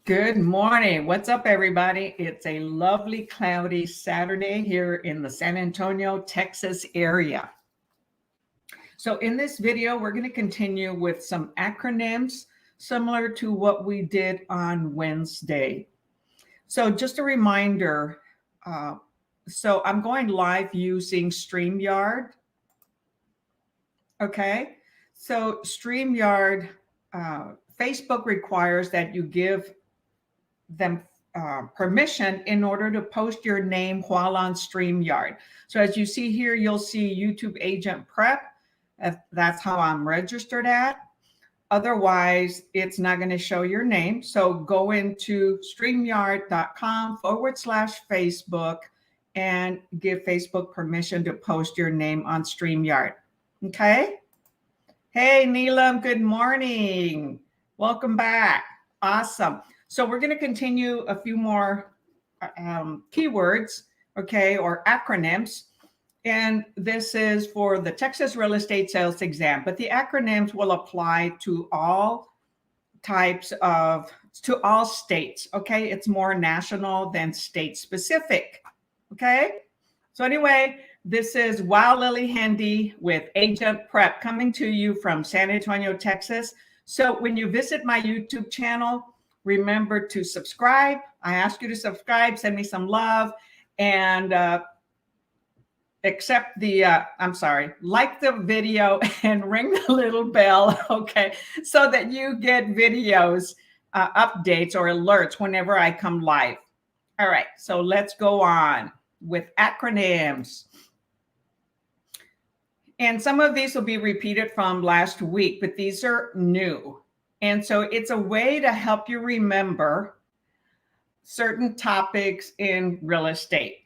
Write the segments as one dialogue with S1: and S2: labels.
S1: Good morning. What's up, everybody? It's a lovely, cloudy Saturday here in the San Antonio, Texas area. So in this video, we're going to continue with some acronyms similar to what we did on Wednesday. So just a reminder, so I'm going live using StreamYard. Okay, so StreamYard, Facebook requires that you give them permission in order to post your name while on StreamYard. So as you see here, you'll see YouTube AgentPrep. That's how I'm registered at. Otherwise, it's not going to show your name. So go into StreamYard.com/Facebook and give Facebook permission to post your name on StreamYard. Okay. Hey, Neelam, good morning. Welcome back. Awesome. So we're going to continue a few more keywords, okay, or acronyms. And this is for the Texas real estate sales exam, but the acronyms will apply to all types of, to all states, okay? It's more national than state specific, okay? So anyway, this is Wow Lillie Handy with Agent Prep coming to you from San Antonio, Texas. So when you visit my YouTube channel, remember to subscribe. I ask you to subscribe, send me some love, and like the video and ring the little bell, okay, so that you get videos, updates or alerts whenever I come live. All right, so let's go on with acronyms. And some of these will be repeated from last week, but these are new. And so it's a way to help you remember certain topics in real estate.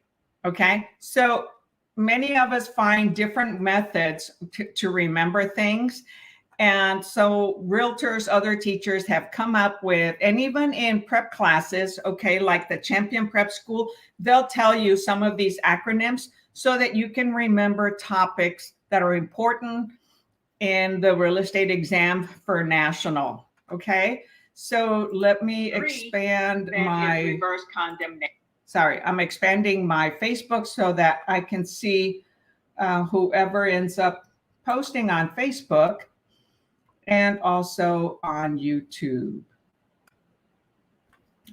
S1: Okay. So many of us find different methods to remember things. And so realtors, other teachers have come up with, and even in prep classes, okay, like the Champion Prep School, they'll tell you some of these acronyms so that you can remember topics that are important in the real estate exam for national. Okay, so let me expand my reverse condemnation. Sorry, I'm expanding my Facebook so that I can see whoever ends up posting on Facebook and also on YouTube.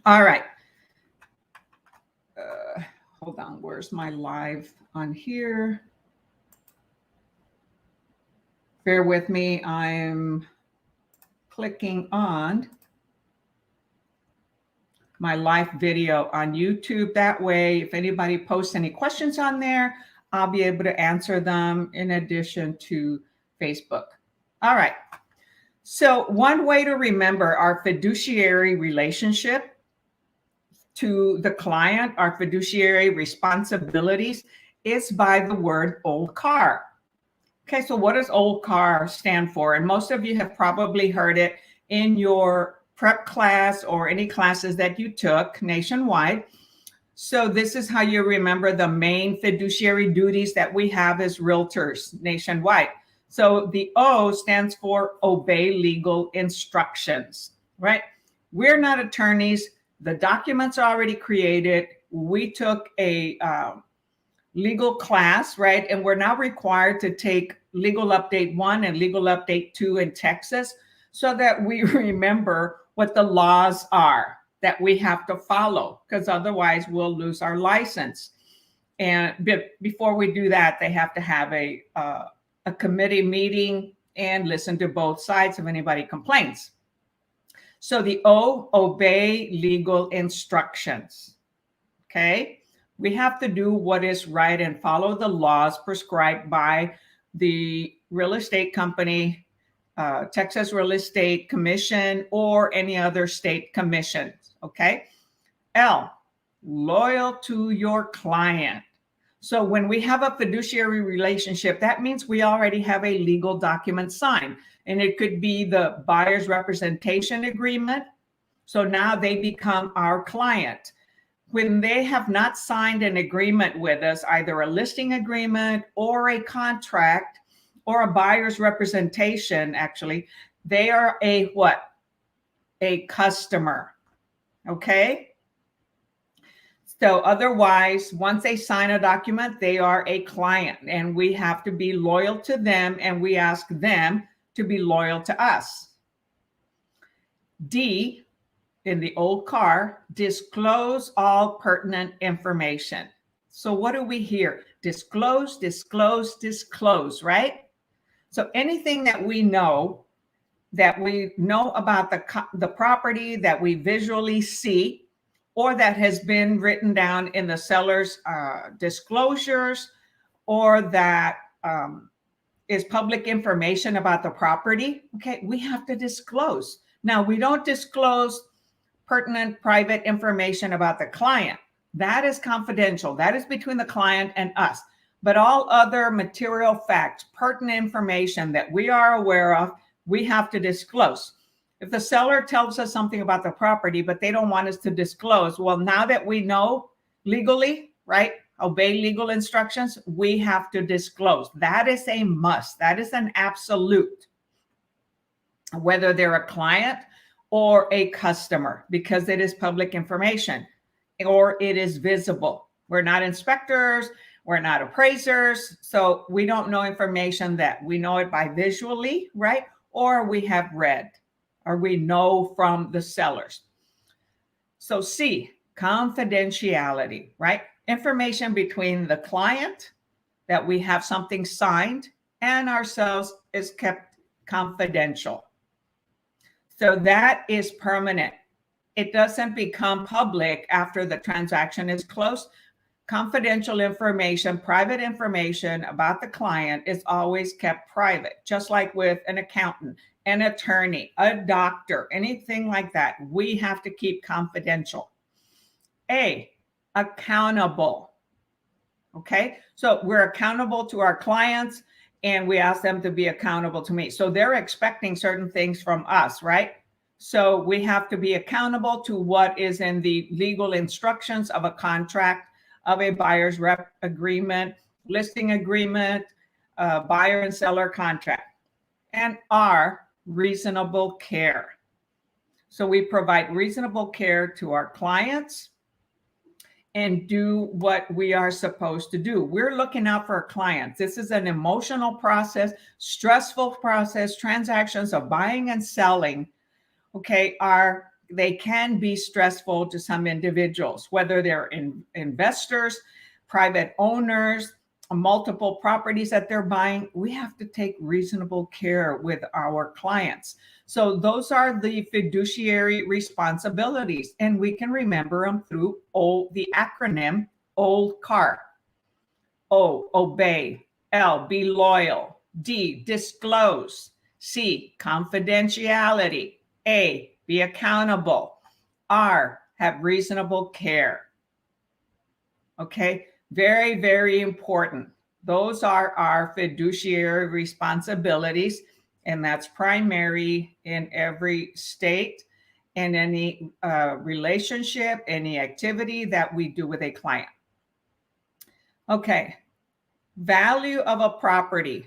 S1: All right. Hold on, where's my live on here? Bear with me, I'm clicking on my live video on YouTube. That way, if anybody posts any questions on there, I'll be able to answer them in addition to Facebook. All right. So one way to remember our fiduciary relationship to the client, our fiduciary responsibilities, is by the word old car. Okay, so what does old car stand for? And most of you have probably heard it in your prep class or any classes that you took nationwide. So this is how you remember the main fiduciary duties that we have as realtors nationwide. So the O stands for obey legal instructions, right? We're not attorneys. The documents are already created. We took a legal class, right? And we're now required to take Legal Update 1 and Legal Update 2 in Texas so that we remember what the laws are that we have to follow, because otherwise we'll lose our license. And before we do that, they have to have a committee meeting and listen to both sides if anybody complains. So the O, obey legal instructions, okay? We have to do what is right and follow the laws prescribed by the real estate company, Texas Real Estate Commission, or any other state commission, okay? L, loyal to your client. So when we have a fiduciary relationship, that means we already have a legal document signed, and it could be the buyer's representation agreement. So now they become our client. When they have not signed an agreement with us, either a listing agreement or a contract or a buyer's representation, actually, they are a what? A customer. Okay. So otherwise, once they sign a document, they are a client and we have to be loyal to them and we ask them to be loyal to us. D, in the old car, disclose all pertinent information. So what do we hear? Disclose, disclose, disclose, right? So anything that we know about the property that we visually see, or that has been written down in the seller's disclosures, or that is public information about the property, okay, we have to disclose. Now, we don't disclose pertinent private information about the client. That is confidential. That is between the client and us. But all other material facts, pertinent information that we are aware of, we have to disclose. If the seller tells us something about the property, but they don't want us to disclose, well, now that we know legally, right, obey legal instructions, we have to disclose. That is a must. That is an absolute, whether they're a client or a customer, because it is public information or it is visible. We're not inspectors, we're not appraisers, so we don't know information that we know it by visually, right? Or we have read, or we know from the sellers. So C, confidentiality, right? Information between the client that we have something signed and ourselves is kept confidential. So that is permanent. It doesn't become public after the transaction is closed. Confidential information, private information about the client is always kept private, just like with an accountant, an attorney, a doctor, anything like that. We have to keep confidential. A, accountable. Okay, so we're accountable to our clients and we ask them to be accountable to me. So they're expecting certain things from us, right? So we have to be accountable to what is in the legal instructions of a contract, of a buyer's rep agreement, listing agreement, buyer and seller contract. And R, reasonable care. So we provide reasonable care to our clients and do what we are supposed to do. We're looking out for our clients. This is an emotional process, stressful process. Transactions of buying and selling, okay, they can be stressful to some individuals, whether they're investors, private owners, multiple properties that they're buying. We have to take reasonable care with our clients. So those are the fiduciary responsibilities, and we can remember them through the acronym old CAR. O, obey. L, be loyal. D, disclose. C, confidentiality. A, be accountable. R, have reasonable care. Okay, very, very important. Those are our fiduciary responsibilities, and that's primary in every state and any relationship, any activity that we do with a client. Okay, value of a property.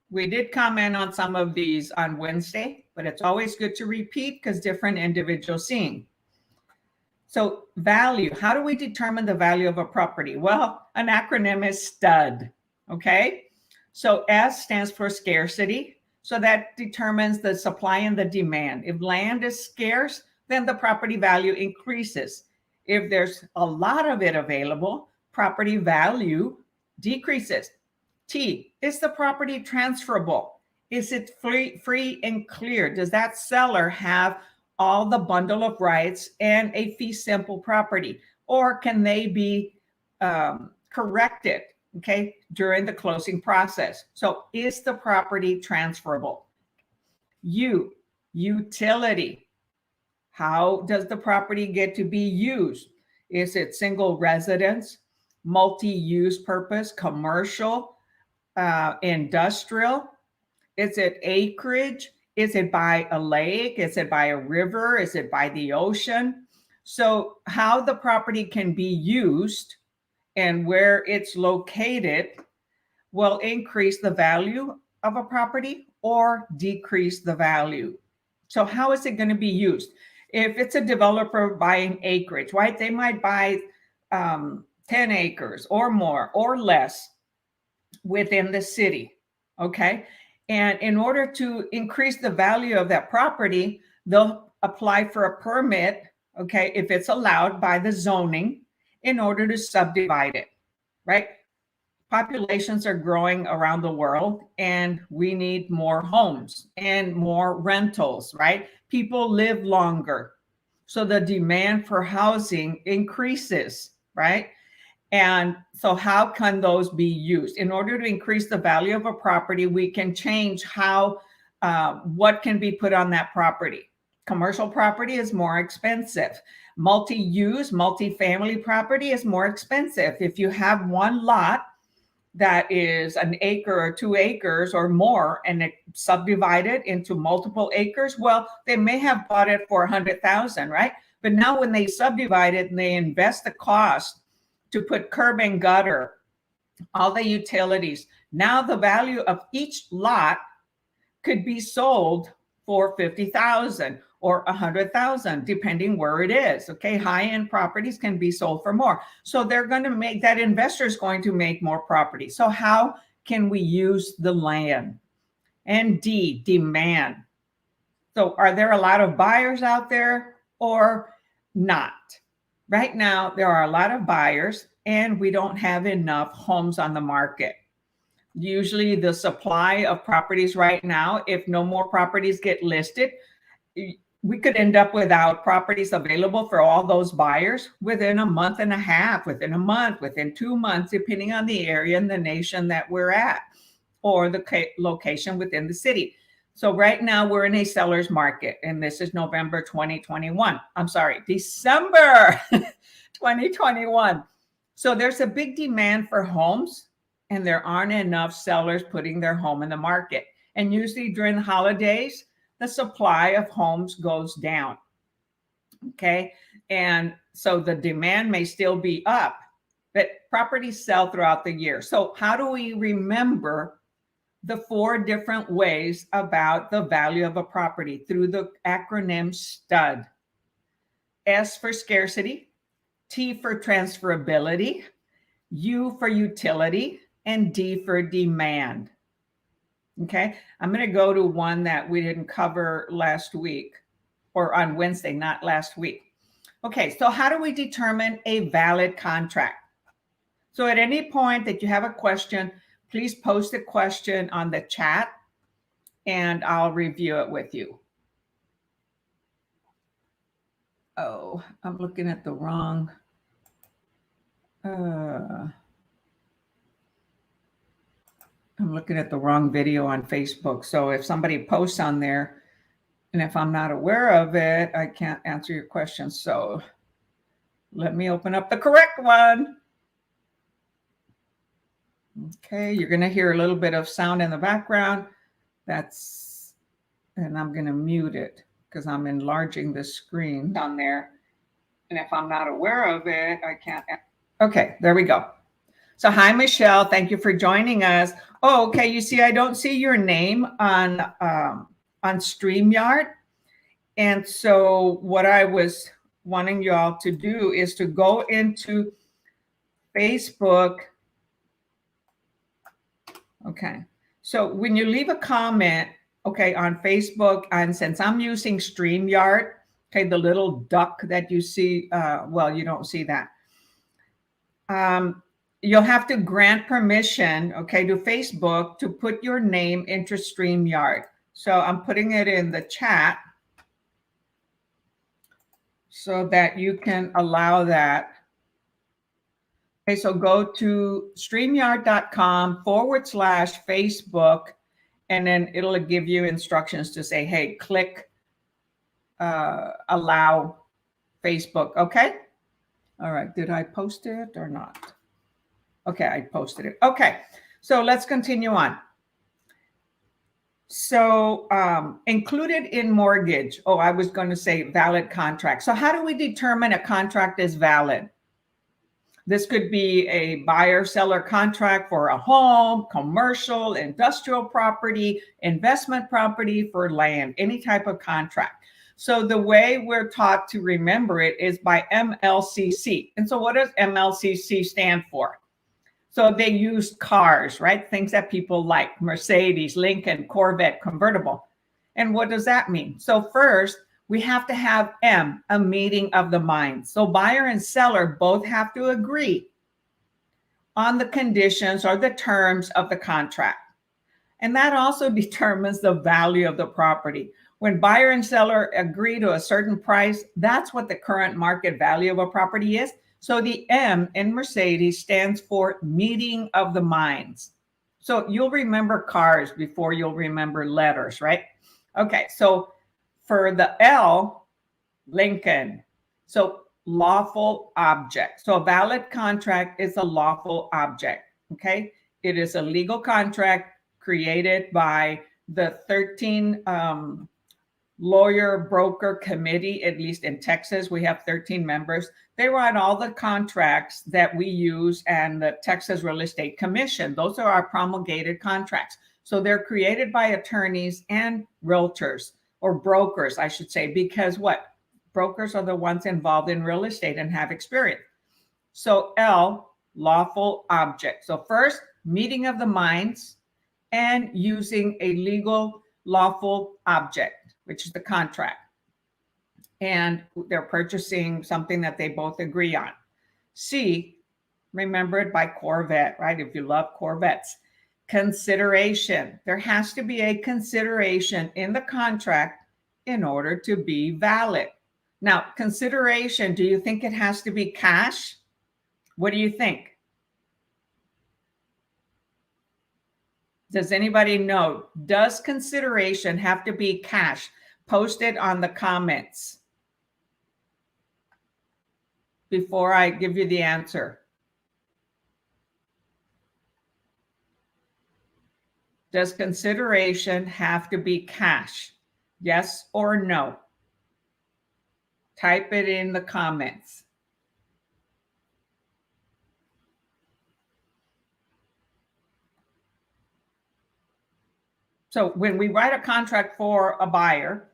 S1: We did comment on some of these on Wednesday, but it's always good to repeat because different individuals seeing. So value, how do we determine the value of a property? Well, an acronym is STUD, okay? So S stands for scarcity. So that determines the supply and the demand. If land is scarce, then the property value increases. If there's a lot of it available, property value decreases. T, is the property transferable? Is it free and clear? Does that seller have all the bundle of rights and a fee simple property? Or can they be corrected, okay, during the closing process? So is the property transferable? U, utility. How does the property get to be used? Is it single residence, multi-use purpose, commercial, industrial? Is it acreage? Is it by a lake? Is it by a river? Is it by the ocean? So how the property can be used and where it's located will increase the value of a property or decrease the value. So how is it going to be used? If it's a developer buying acreage, right? They might buy 10 acres or more or less within the city, okay? And in order to increase the value of that property, they'll apply for a permit, okay, if it's allowed by the zoning, in order to subdivide it, right? Populations are growing around the world, and we need more homes and more rentals, right? People live longer, so the demand for housing increases, right? And so how can those be used? In order to increase the value of a property, we can change how, what can be put on that property. Commercial property is more expensive. Multi-use, multi-family property is more expensive. If you have one lot that is an acre or 2 acres or more, and it subdivided into multiple acres, well, they may have bought it for 100,000, right? But now when they subdivide it and they invest the cost to put curb and gutter, all the utilities, now the value of each lot could be sold for 50,000 or 100,000, depending where it is. Okay, high-end properties can be sold for more. So they're going to make, that investor is going to make more property. So how can we use the land? And D, demand. So are there a lot of buyers out there or not? Right now, there are a lot of buyers, and we don't have enough homes on the market. Usually the supply of properties right now, if no more properties get listed, we could end up without properties available for all those buyers within a month and a half, within a month, within 2 months, depending on the area and the nation that we're at, or the location within the city. So right now we're in a seller's market, and this is November 2021. I'm sorry, December 2021. So there's a big demand for homes, and there aren't enough sellers putting their home in the market. And usually during the holidays, the supply of homes goes down. Okay. And so the demand may still be up, but properties sell throughout the year. So how do we remember the 4 different ways about the value of a property? Through the acronym STUD. S for scarcity, T for transferability, U for utility, and D for demand. Okay, I'm going to go to one that we didn't cover last week, or on Wednesday, not last week. Okay, so how do we determine a valid contract? So at any point that you have a question, please post a question on the chat, and I'll review it with you. Oh, I'm looking at the wrong. I'm looking at the wrong video on Facebook. So if somebody posts on there, and if I'm not aware of it, I can't answer your question. So let me open up the correct one. Okay, you're going to hear a little bit of sound in the background. And I'm going to mute it because I'm enlarging the screen on there. And if I'm not aware of it, I can't. Okay, there we go. So hi, Michelle. Thank you for joining us. Oh, okay. You see, I don't see your name on StreamYard. And so what I was wanting you all to do is to go into Facebook. Okay. So when you leave a comment, okay, on Facebook, and since I'm using StreamYard, okay, the little duck that you see, well, you don't see that. You'll have to grant permission, okay, to Facebook to put your name into StreamYard. So I'm putting it in the chat so that you can allow that. Okay, so go to StreamYard.com/Facebook, and then it'll give you instructions to say, hey, click allow Facebook, okay? All right, did I post it or not? Okay, I posted it. Okay, so let's continue on. So included in mortgage, oh, I was going to say valid contract. So how do we determine a contract is valid? This could be a buyer-seller contract for a home, commercial, industrial property, investment property, for land, any type of contract. So the way we're taught to remember it is by MLCC. And so what does MLCC stand for? So they used cars, right? Things that people like: Mercedes, Lincoln, Corvette, convertible. And what does that mean? So first, we have to have M, a meeting of the minds. So buyer and seller both have to agree on the conditions or the terms of the contract. And that also determines the value of the property. When buyer and seller agree to a certain price, that's what the current market value of a property is. So the M in Mercedes stands for meeting of the minds. So you'll remember cars before you'll remember letters, right? Okay, so for the L, Lincoln. So lawful object. So a valid contract is a lawful object, okay? It is a legal contract created by the 13 lawyer broker committee. At least in Texas, we have 13 members. They write all the contracts that we use, and the Texas Real Estate Commission. Those are our promulgated contracts. So they're created by attorneys and realtors, or brokers, I should say, because what? Brokers are the ones involved in real estate and have experience. So L, lawful object. So first, meeting of the minds and using a legal lawful object, which is the contract. And they're purchasing something that they both agree on. C, remember it by Corvette, right? If you love Corvettes. Consideration. There has to be a consideration in the contract in order to be valid. Now, consideration, do you think it has to be cash? What do you think? Does anybody know? Does consideration have to be cash? Post it on the comments before I give you the answer. Does consideration have to be cash? Yes or no? Type it in the comments. So when we write a contract for a buyer,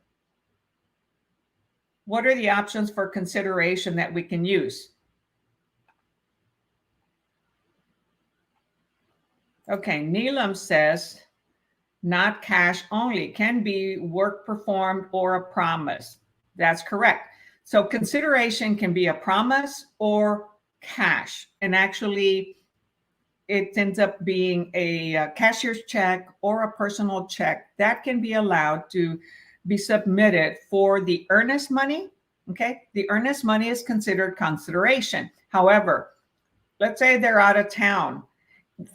S1: what are the options for consideration that we can use? Okay, Neelam says, not cash only, can be work performed or a promise. That's correct. So consideration can be a promise or cash. And actually, it ends up being a cashier's check or a personal check that can be allowed to be submitted for the earnest money. Okay, the earnest money is considered consideration. However, let's say they're out of town,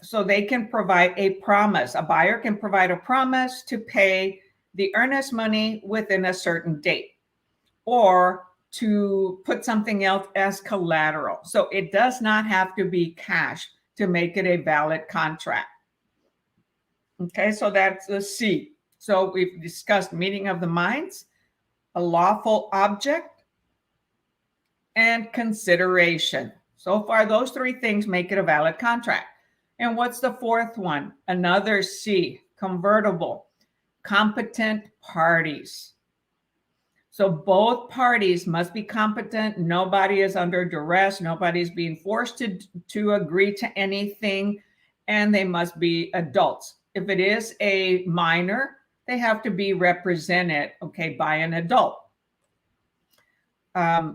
S1: so they can provide a promise. A buyer can provide a promise to pay the earnest money within a certain date, or to put something else as collateral. So it does not have to be cash to make it a valid contract. Okay, so that's the C. So we've discussed meeting of the minds, a lawful object, and consideration. So far, those three things make it a valid contract. And what's the fourth one? Another C, convertible, competent parties. So both parties must be competent. Nobody is under duress. Nobody's being forced to agree to anything, and they must be adults. If it is a minor, they have to be represented, okay, by an adult.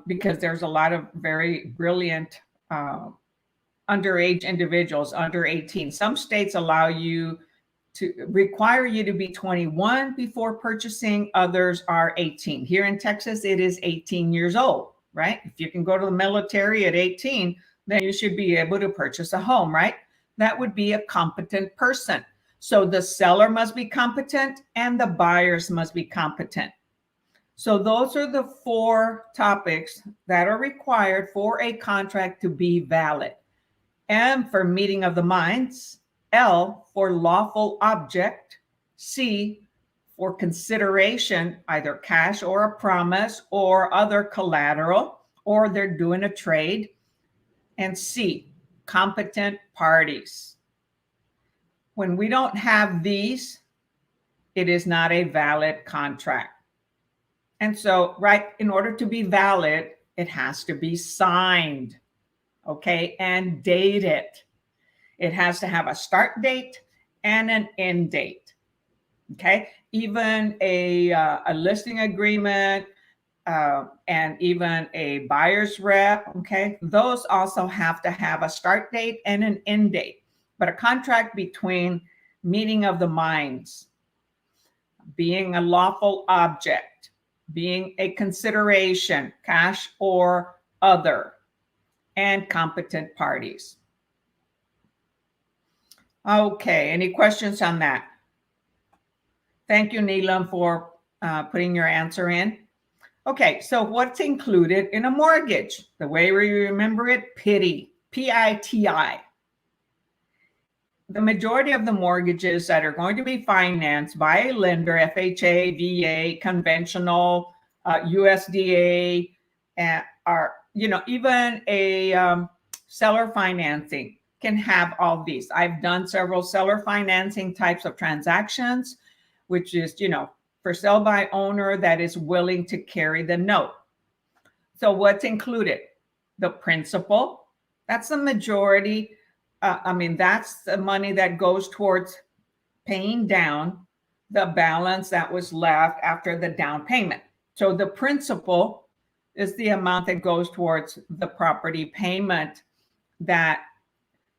S1: Because there's a lot of very brilliant underage individuals, under 18. Some states allow you to require you to be 21 before purchasing. Others are 18. Here in Texas, it is 18 years old, right? If you can go to the military at 18, then you should be able to purchase a home, right? That would be a competent person. So the seller must be competent and the buyers must be competent. So those are the four topics that are required for a contract to be valid. M for meeting of the minds, L for lawful object, C for consideration, either cash or a promise or other collateral, or they're doing a trade, and C, competent parties. When we don't have these, it is not a valid contract. And so, right, in order to be valid, it has to be signed, okay, and dated. It has to have a start date and an end date, okay? Even a listing agreement and even a buyer's rep, okay? Those also have to have a start date and an end date, but a contract between meeting of the minds, being a lawful object, being a consideration, cash or other, and competent parties. Okay, any questions on that? Thank you, Neelam, for putting your answer in. Okay, so what's included in a mortgage? The way we remember it, PITI, P-I-T-I. The majority of the mortgages that are going to be financed by a lender, FHA, VA, conventional, USDA, are, even a seller financing can have all these. I've done several seller financing types of transactions, which is, for sale by owner that is willing to carry the note. So what's included? The principal, that's the majority. That's the money that goes towards paying down the balance that was left after the down payment. So the principal is the amount that goes towards the property payment that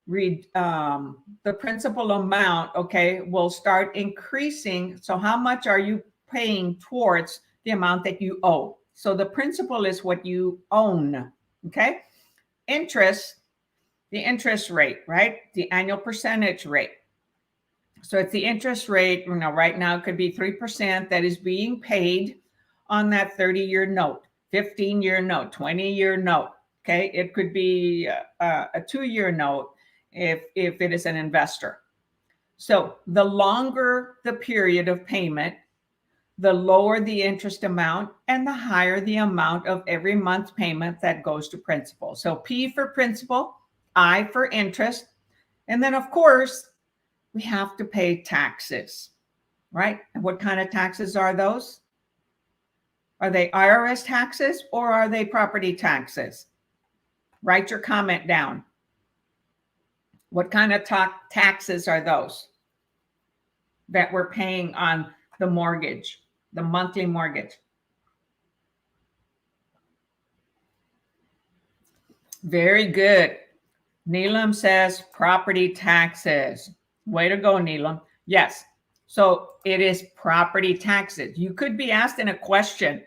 S1: the principal amount, okay, will start increasing. So how much are you paying towards the amount that you owe? So the principal is what you own, okay? Interest, the interest rate, right? The annual percentage rate. So it's the interest rate, right now it could be 3% that is being paid on that 30-year note, 15-year note, 20-year note, okay? It could be a 2-year note if it is an investor. So the longer the period of payment, the lower the interest amount and the higher the amount of every month's payment that goes to principal. So P for principal, I for interest, and then of course, we have to pay taxes, right? And what kind of taxes are those? Are they IRS taxes or are they property taxes? Write your comment down. What kind of taxes are those that we're paying on the mortgage, the monthly mortgage? Very good. Neelam says property taxes. Way to go, Neelam. Yes. So it is property taxes. You could be asked in a question,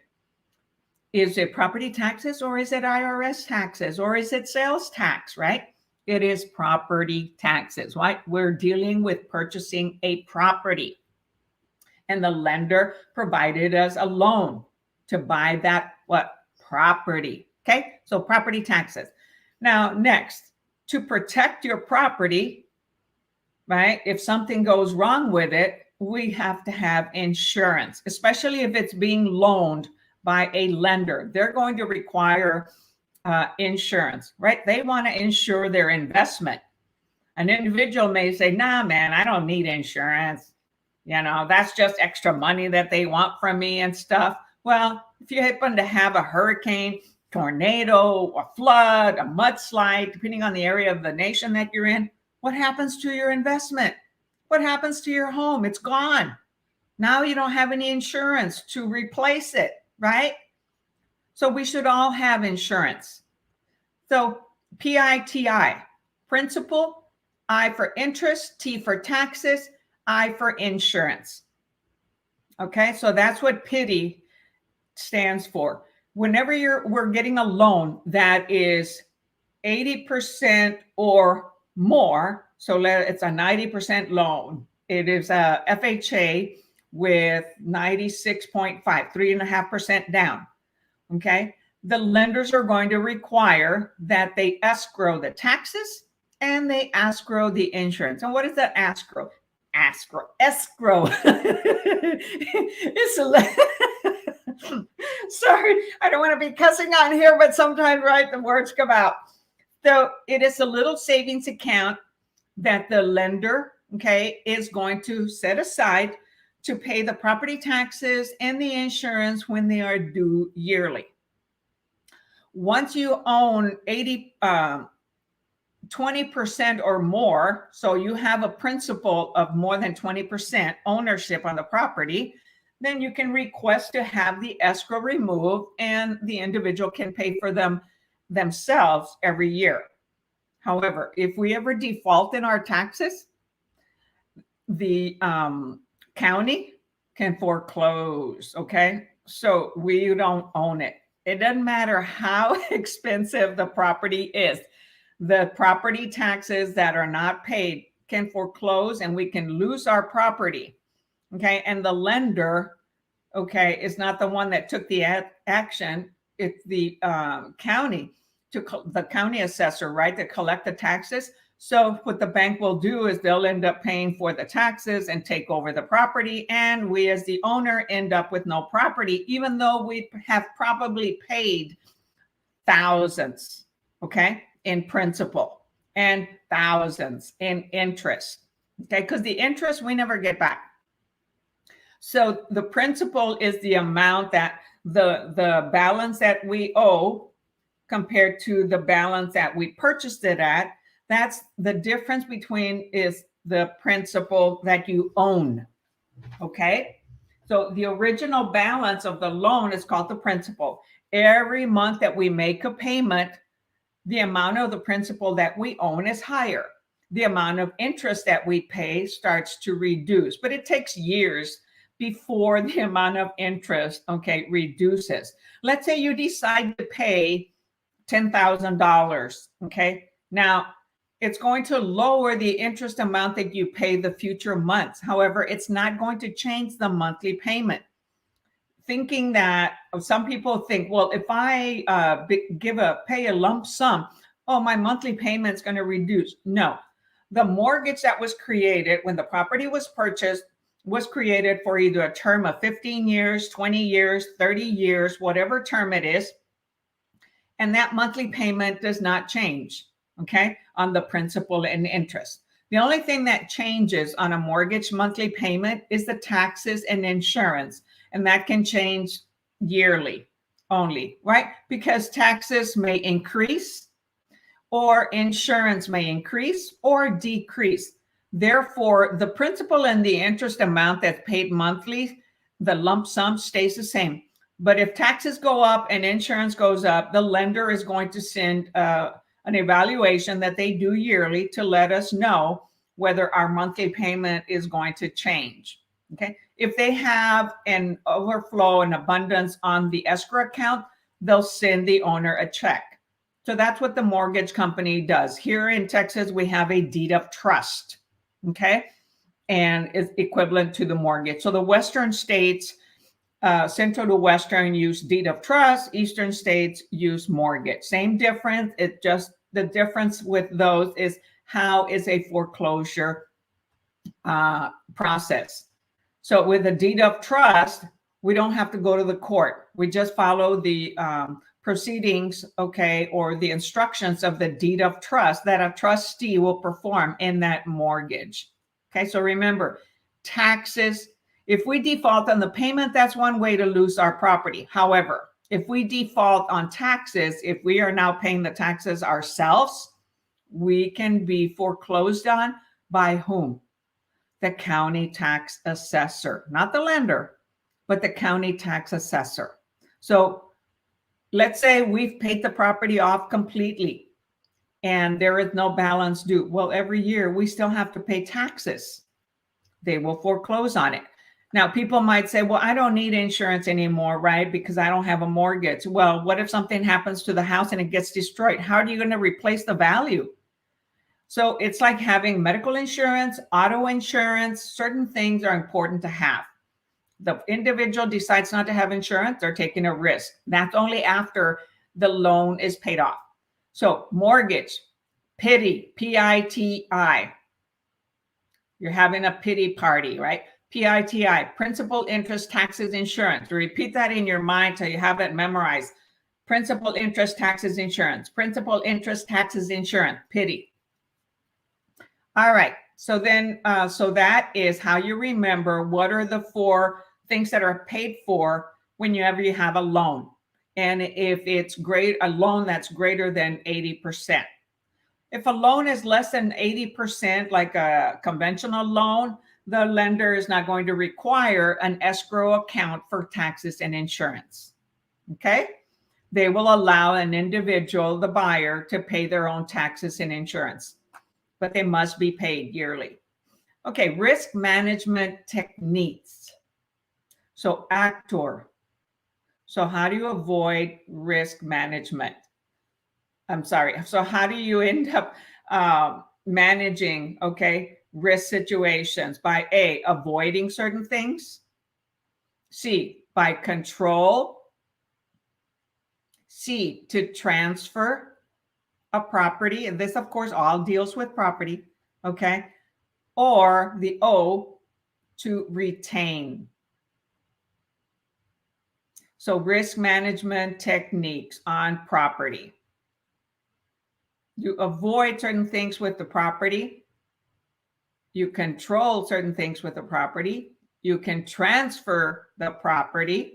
S1: is it property taxes or is it IRS taxes or is it sales tax, right? It is property taxes, right? We're dealing with purchasing a property. And the lender provided us a loan to buy that, property. Okay, so property taxes. Now, next, to protect your property, right? If something goes wrong with it, we have to have insurance, especially if it's being loaned by a lender. They're going to require insurance, right? They want to insure their investment. An individual may say, nah, man, I don't need insurance. That's just extra money that they want from me and stuff. Well, if you happen to have a hurricane, tornado, a flood, a mudslide, depending on the area of the nation that you're in, what happens to your investment? What happens to your home? It's gone. Now you don't have any insurance to replace it, right? So we should all have insurance. So PITI, principal, I for interest, T for taxes, I for insurance. Okay, so that's what PITI stands for. Whenever we're getting a loan that is 80% or more, so it's a 90% loan. It is a FHA with 96.5, 3.5% down. Okay, the lenders are going to require that they escrow the taxes and they escrow the insurance. And what is that escrow? Escrow. It's sorry, I don't want to be cussing on here, but sometimes, right, the words come out. So it is a little savings account that the lender, okay, is going to set aside to pay the property taxes and the insurance when they are due yearly. Once you own 20% or more, so you have a principal of more than 20% ownership on the property, then you can request to have the escrow removed and the individual can pay for them themselves every year. However, if we ever default in our taxes, the county can foreclose, okay? So we don't own it. It doesn't matter how expensive the property is. The property taxes that are not paid can foreclose and we can lose our property, okay? And the lender, okay, is not the one that took the action. It's the county, the county assessor, right, to collect the taxes. So what the bank will do is they'll end up paying for the taxes and take over the property. And we as the owner end up with no property, even though we have probably paid thousands, okay, in principal and thousands in interest, okay, because the interest we never get back. So the principal is the amount that the balance that we owe compared to the balance that we purchased it at. That's the difference between is the principal that you own, okay? So the original balance of the loan is called the principal. Every month that we make a payment, the amount of the principal that we own is higher. The amount of interest that we pay starts to reduce, but it takes years before the amount of interest, okay, reduces. Let's say you decide to pay $10,000, okay? Now, it's going to lower the interest amount that you pay the future months. However, it's not going to change the monthly payment. Thinking that some people think, well, if I pay a lump sum, oh, my monthly payment is going to reduce. No, the mortgage that was created when the property was purchased was created for either a term of 15 years, 20 years, 30 years, whatever term it is. And that monthly payment does not change, okay, on the principal and interest. The only thing that changes on a mortgage monthly payment is the taxes and insurance. And that can change yearly only, right? Because taxes may increase or insurance may increase or decrease. Therefore, the principal and the interest amount that's paid monthly, the lump sum stays the same. But if taxes go up and insurance goes up, the lender is going to send an evaluation that they do yearly to let us know whether our monthly payment is going to change. Okay. If they have an overflow and abundance on the escrow account, they'll send the owner a check. So that's what the mortgage company does. Here in Texas, we have a deed of trust. Okay. And it's equivalent to the mortgage. So the Western states, Central to Western use deed of trust, Eastern states use mortgage. Same difference. It just, the difference with those is how is a foreclosure process. So with a deed of trust, we don't have to go to the court. We just follow the proceedings, okay, or the instructions of the deed of trust that a trustee will perform in that mortgage. Okay, so remember, taxes, if we default on the payment, that's one way to lose our property. However, if we default on taxes, if we are now paying the taxes ourselves, we can be foreclosed on by whom? The county tax assessor, not the lender, but the county tax assessor. So let's say we've paid the property off completely and there is no balance due. Well, every year we still have to pay taxes. They will foreclose on it. Now, people might say, well, I don't need insurance anymore, right? Because I don't have a mortgage. Well, what if something happens to the house and it gets destroyed? How are you going to replace the value? So it's like having medical insurance, auto insurance. Certain things are important to have. The individual decides not to have insurance, they're taking a risk. That's only after the loan is paid off. So mortgage, pity, P-I-T-I. You're having a pity party, right? P-I-T-I, principal, interest, taxes, insurance. Repeat that in your mind till you have it memorized. Principal, interest, taxes, insurance. Principal, interest, taxes, insurance. Pity. All right. So then, so that is how you remember what are the 4 things that are paid for whenever you have a loan. And if it's a loan that's greater than 80%. If a loan is less than 80%, like a conventional loan, the lender is not going to require an escrow account for taxes and insurance. Okay? They will allow an individual, the buyer, to pay their own taxes and insurance, but they must be paid yearly. Okay, risk management techniques. So actor. So how do you avoid risk management? I'm sorry. So how do you end up managing, okay, risk situations? By A, avoiding certain things. C, by control. C, to transfer a property. And this, of course, all deals with property, okay? Or the O, to retain. So risk management techniques on property. You avoid certain things with the property. You control certain things with the property. You can transfer the property,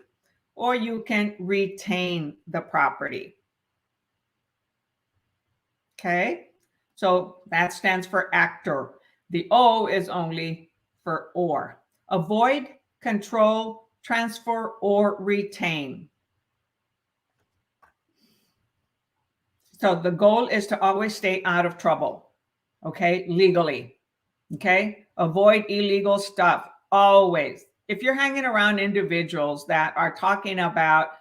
S1: or you can retain the property. Okay, so that stands for actor. The O is only for or. Avoid, control, transfer, or retain. So the goal is to always stay out of trouble, okay, legally, okay? Avoid illegal stuff, always. If you're hanging around individuals that are talking about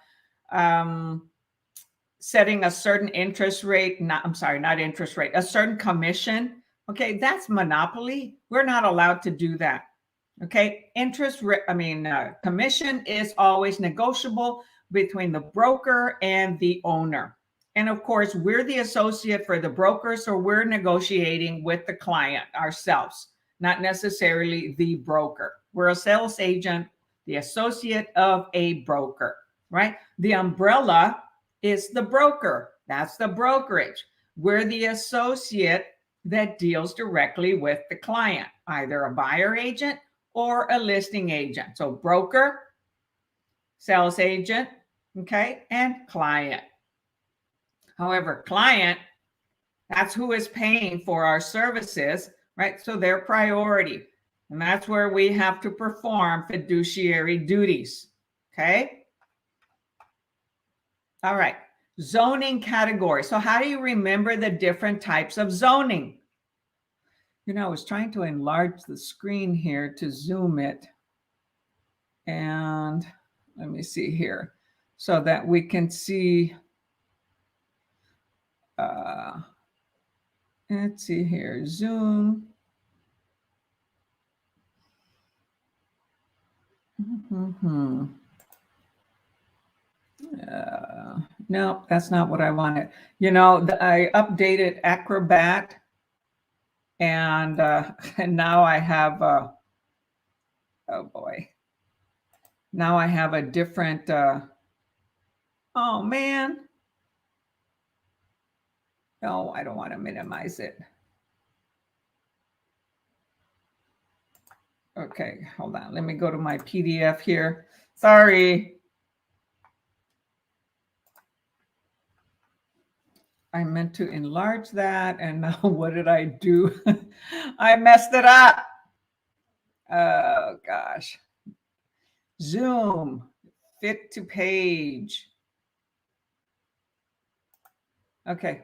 S1: setting a certain interest rate, not interest rate, a certain commission, okay, that's monopoly. We're not allowed to do that, okay? Commission is always negotiable between the broker and the owner. And of course, we're the associate for the broker, so we're negotiating with the client ourselves, not necessarily the broker. We're a sales agent, the associate of a broker, right? The umbrella is the broker. That's the brokerage. We're the associate that deals directly with the client, either a buyer agent or a listing agent. So broker, sales agent, okay, and client. However, client, that's who is paying for our services, right? So they're priority. And that's where we have to perform fiduciary duties, okay? All right, zoning category. So how do you remember the different types of zoning? You know, I was trying to enlarge the screen here to zoom it. And let me see here so that we can see. Let's see here, zoom. No, that's not what I wanted. You know, I updated Acrobat, and now I have, oh boy, now I have a different, oh man. No, I don't want to minimize it. Okay, hold on. Let me go to my PDF here. Sorry. I meant to enlarge that, and now what did I do? I messed it up. Oh gosh. Zoom, fit to page. Okay,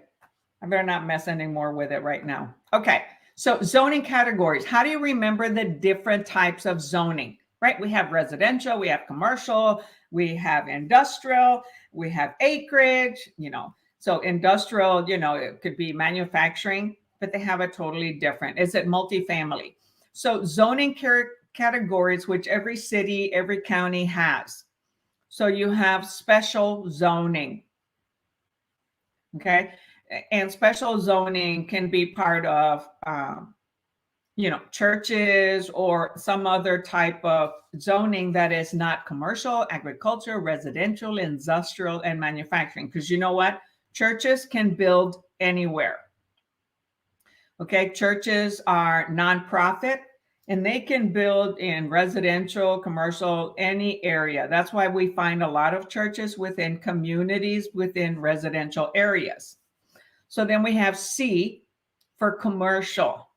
S1: I better not mess anymore with it right now. Okay, so zoning categories. How do you remember the different types of zoning, right? We have residential, we have commercial, we have industrial, we have acreage, you know. So industrial, you know, it could be manufacturing, but they have a totally different. Is it multifamily? So zoning categories, which every city, every county has. So you have special zoning. Okay. And special zoning can be part of, you know, churches or some other type of zoning that is not commercial, agriculture, residential, industrial, and manufacturing. Because you know what? Churches can build anywhere. Okay, churches are nonprofit and they can build in residential, commercial, any area. That's why we find a lot of churches within communities within residential areas. So then we have C for commercial.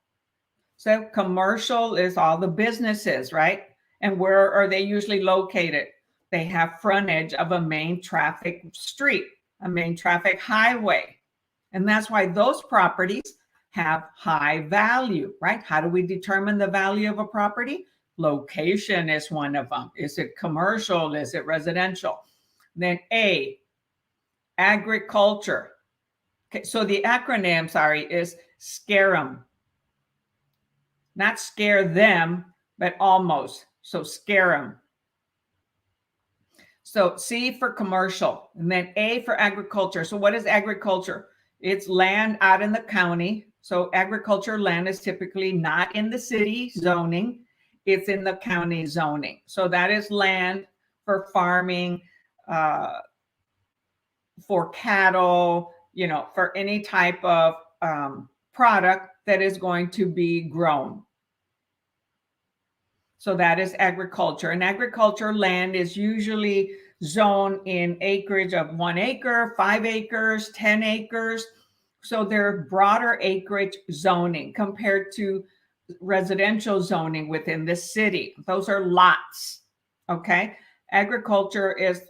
S1: So commercial is all the businesses, right? And where are they usually located? They have frontage of a main traffic street, a main traffic highway. And that's why those properties have high value, right? How do we determine the value of a property? Location is one of them. Is it commercial? Is it residential? Then A, agriculture. Okay, so the acronym, is scare them. Not scare them, but almost. So scare them. So C for commercial, and then A for agriculture. So what is agriculture? It's land out in the county. So agriculture land is typically not in the city zoning. It's in the county zoning. So that is land for farming, for cattle, for any type of product that is going to be grown. So that is agriculture. And agriculture land is usually zoned in acreage of 1 acre, 5 acres, 10 acres. So they're broader acreage zoning compared to residential zoning within the city. Those are lots, okay? Agriculture is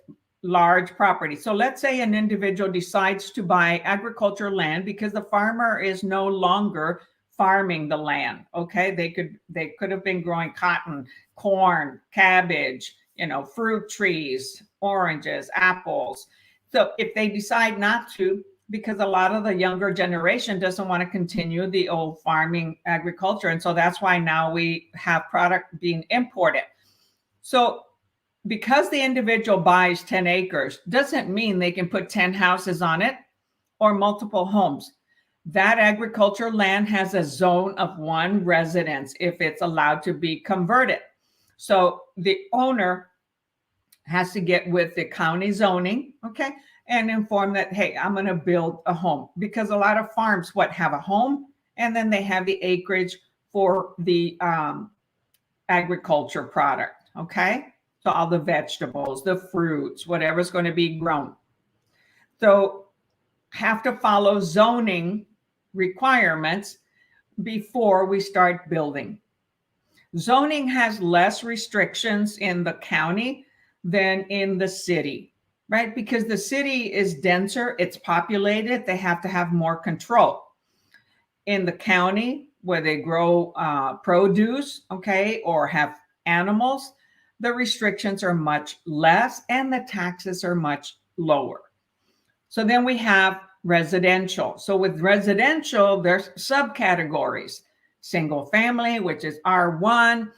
S1: large property. So let's say an individual decides to buy agriculture land because the farmer is no longer farming the land. Okay, they could have been growing cotton, corn, cabbage, fruit trees, oranges, apples. So if they decide not to, because a lot of the younger generation doesn't want to continue the old farming agriculture, and so that's why now we have product being imported. So because the individual buys 10 acres doesn't mean they can put 10 houses on it or multiple homes. That agriculture land has a zone of 1 residence if it's allowed to be converted. So the owner has to get with the county zoning, okay, and inform that, hey, I'm going to build a home, because a lot of farms have a home and then they have the acreage for the agriculture product, okay? So all the vegetables, the fruits, whatever's going to be grown. So have to follow zoning requirements before we start building. Zoning has less restrictions in the county than in the city, right? Because the city is denser, it's populated, they have to have more control. In the county, where they grow produce, okay, or have animals, the restrictions are much less and the taxes are much lower. So then we have residential. So with residential, there's subcategories. Single family, which is R1,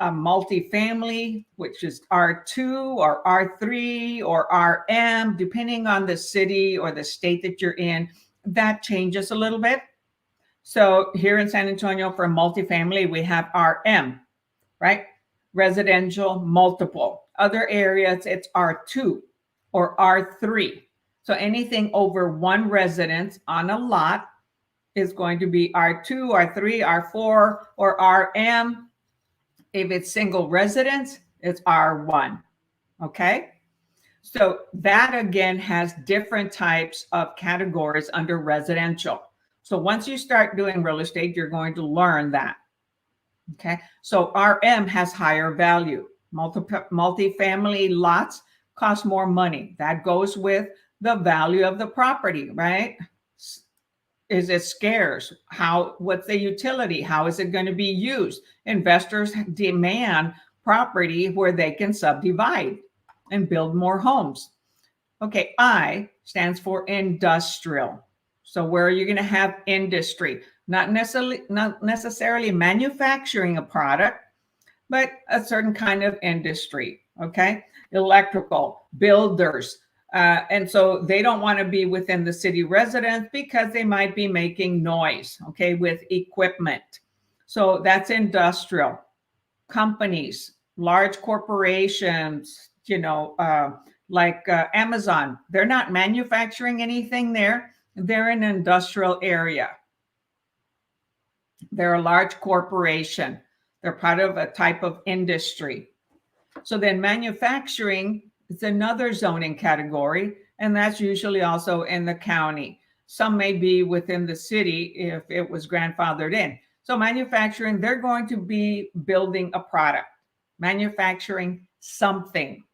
S1: a multifamily, which is R2 or R3 or RM, depending on the city or the state that you're in. That changes a little bit. So here in San Antonio, for multifamily, we have RM, right? Residential, multiple. Other areas, it's R2 or R3. So anything over 1 residence on a lot is going to be R2, R3, R4, or RM. If it's single residence, it's R1, okay? So that again has different types of categories under residential. So once you start doing real estate, you're going to learn that, okay? So RM has higher value. Multifamily lots cost more money. That goes with the value of the property, right? Is it scarce? What's the utility? How is it going to be used? Investors demand property where they can subdivide and build more homes. Okay, I stands for industrial. So where are you going to have industry? Not necessarily manufacturing a product, but a certain kind of industry, okay? Electrical, builders. And so they don't want to be within the city residence because they might be making noise, okay, with equipment. So that's industrial. Companies, large corporations, like Amazon, they're not manufacturing anything there. They're in an industrial area. They're a large corporation. They're part of a type of industry. So then manufacturing is another zoning category, and that's usually also in the county. Some may be within the city if it was grandfathered in. So manufacturing, they're going to be building a product, manufacturing something.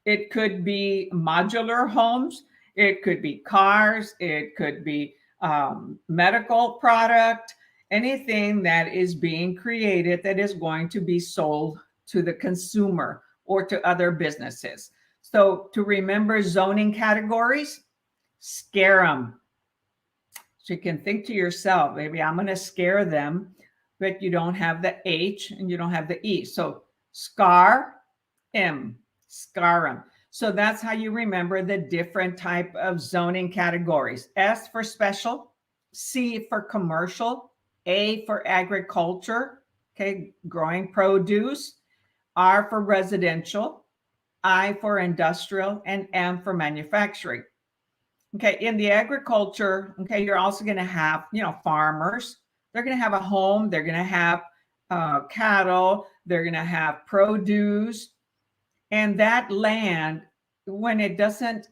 S1: It could be modular homes, it could be cars, it could be medical product, anything that is being created that is going to be sold to the consumer or to other businesses. So to remember zoning categories, scare them. So you can think to yourself, maybe I'm going to scare them, but you don't have the H and you don't have the E. So scar M, scar them. So that's how you remember the different type of zoning categories. S for special, C for commercial, A for agriculture, okay, growing produce, R for residential, I for industrial, and M for manufacturing. Okay, in the agriculture, okay, you're also going to have, farmers. They're going to have a home. They're going to have cattle. They're going to have produce. And that land, when it doesn't,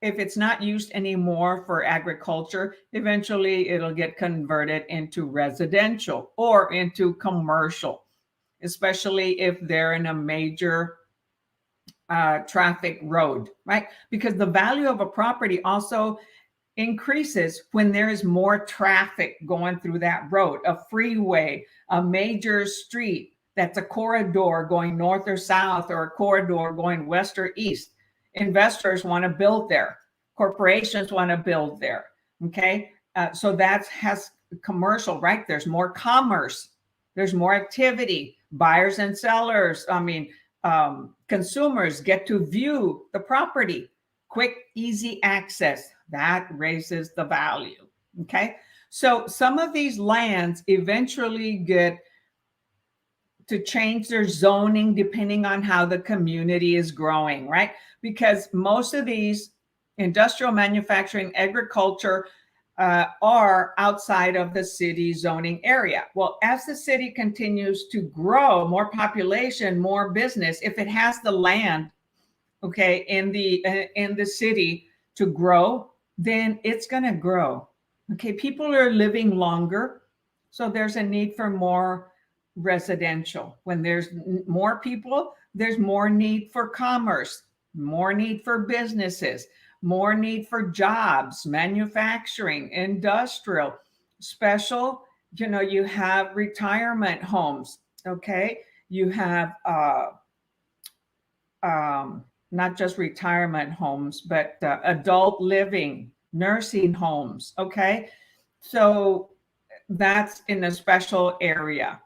S1: if it's not used anymore for agriculture, eventually it'll get converted into residential or into commercial, especially if they're in a major traffic road, right? Because the value of a property also increases when there is more traffic going through that road, a freeway, a major street that's a corridor going north or south, or a corridor going west or east. Investors want to build there. Corporations want to build there. Okay. So that has commercial, right? There's more commerce. There's more activity. Buyers and sellers. Consumers get to view the property. Quick, easy access. That raises the value. Okay. So some of these lands eventually get to change their zoning depending on how the community is growing, right? Because most of these industrial, manufacturing, agriculture are outside of the city zoning area. Well, as the city continues to grow, more population, more business, if it has the land, okay, in the city to grow, then it's going to grow. Okay, people are living longer, so there's a need for more residential. When there's more people, there's more need for commerce, more need for businesses, more need for jobs, manufacturing, industrial, special. You have retirement homes. Okay, you have not just retirement homes, but adult living, nursing homes. Okay, so that's in a special area.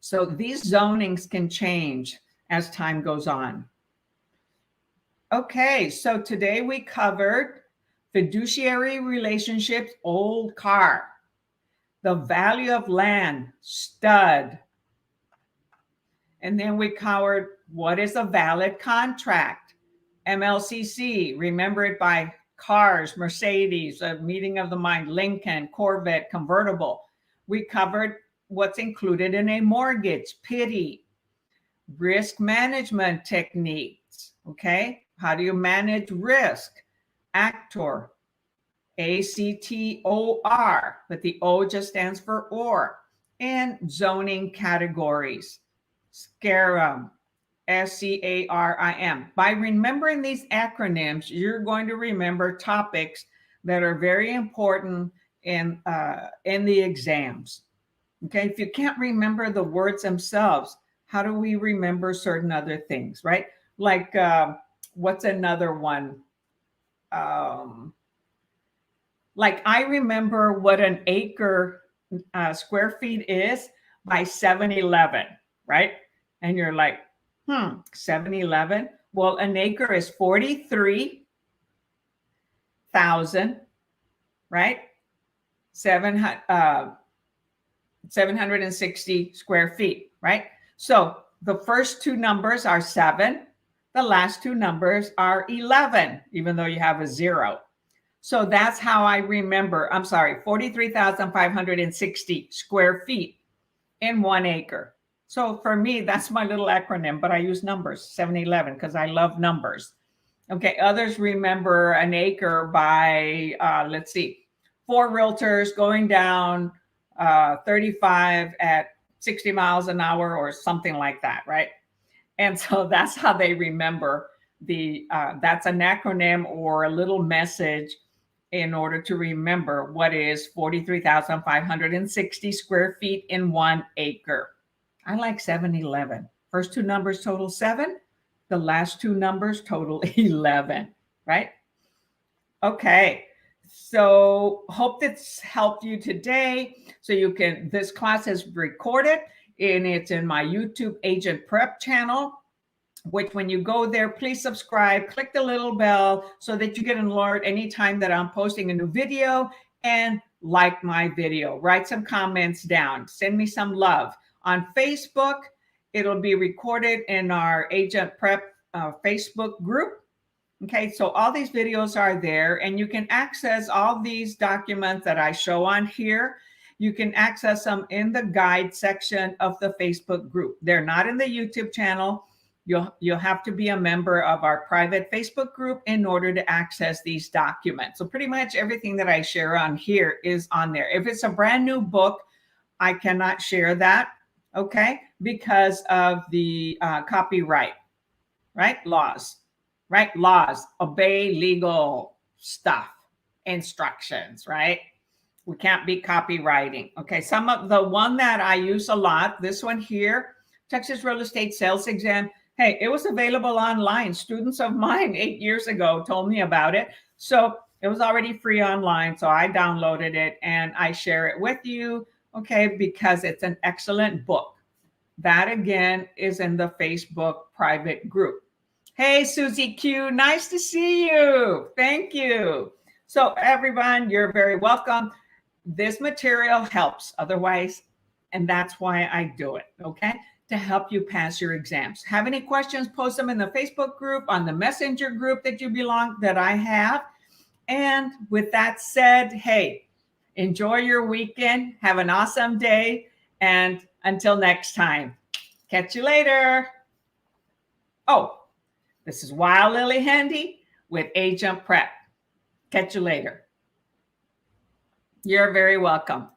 S1: So these zonings can change as time goes on. Okay, so today we covered fiduciary relationships, old car, the value of land, stud. And then we covered what is a valid contract, MLCC, remember it by cars, Mercedes, a meeting of the mind, Lincoln, Corvette, convertible. We covered what's included in a mortgage, PITI, risk management techniques, okay? How do you manage risk? Actor, ACTOR, but the O just stands for or. And zoning categories, SCARIM, SCARIM. By remembering these acronyms, you're going to remember topics that are very important in the exams. Okay, if you can't remember the words themselves, how do we remember certain other things, right? Like, what's another one? Like I remember what an acre square feet is by 7-Eleven, right? And you're like, 7-Eleven? Well, an acre is 43,000, right? 760 square feet, right? So the first two numbers are 7. The last two numbers are 11, even though you have a 0. So that's how I remember, 43,560 square feet in 1 acre. So for me, that's my little acronym, but I use numbers, 7-Eleven, because I love numbers. Okay, others remember an acre by, let's see, 4 realtors going down 35 at 60 miles an hour or something like that, right? And so that's how they remember that's an acronym or a little message in order to remember what is 43,560 square feet in 1 acre. I like 7-Eleven. First 2 numbers total 7. The last 2 numbers total 11, right? Okay. So hope that's helped you today. So this class is recorded and it's in my YouTube AgentPrep channel, which when you go there, please subscribe, click the little bell so that you get an alert anytime that I'm posting a new video, and like my video, write some comments down, send me some love. On Facebook, it'll be recorded in our AgentPrep Facebook group. Okay, so all these videos are there and you can access all these documents that I show on here. You can access them in the guide section of the Facebook group. They're not in the YouTube channel. You'll have to be a member of our private Facebook group in order to access these documents. So pretty much everything that I share on here is on there. If it's a brand new book, I cannot share that, okay, because of the copyright, right? Laws, right? Laws, obey legal stuff, instructions, right? We can't be copywriting. Okay, some of the one that I use a lot, this one here, Texas Real Estate Sales Exam. Hey, it was available online. Students of mine 8 years ago told me about it. So it was already free online. So I downloaded it and I share it with you, okay, because it's an excellent book. That again is in the Facebook private group. Hey, Susie Q, nice to see you. Thank you. So everyone, you're very welcome. This material helps otherwise, and that's why I do it, okay? To help you pass your exams. Have any questions, post them in the Facebook group, on the Messenger group that I have. And with that said, hey, enjoy your weekend. Have an awesome day. And until next time, catch you later. Oh, this is Wild Lily Handy with AgentPrep. Catch you later. You're very welcome.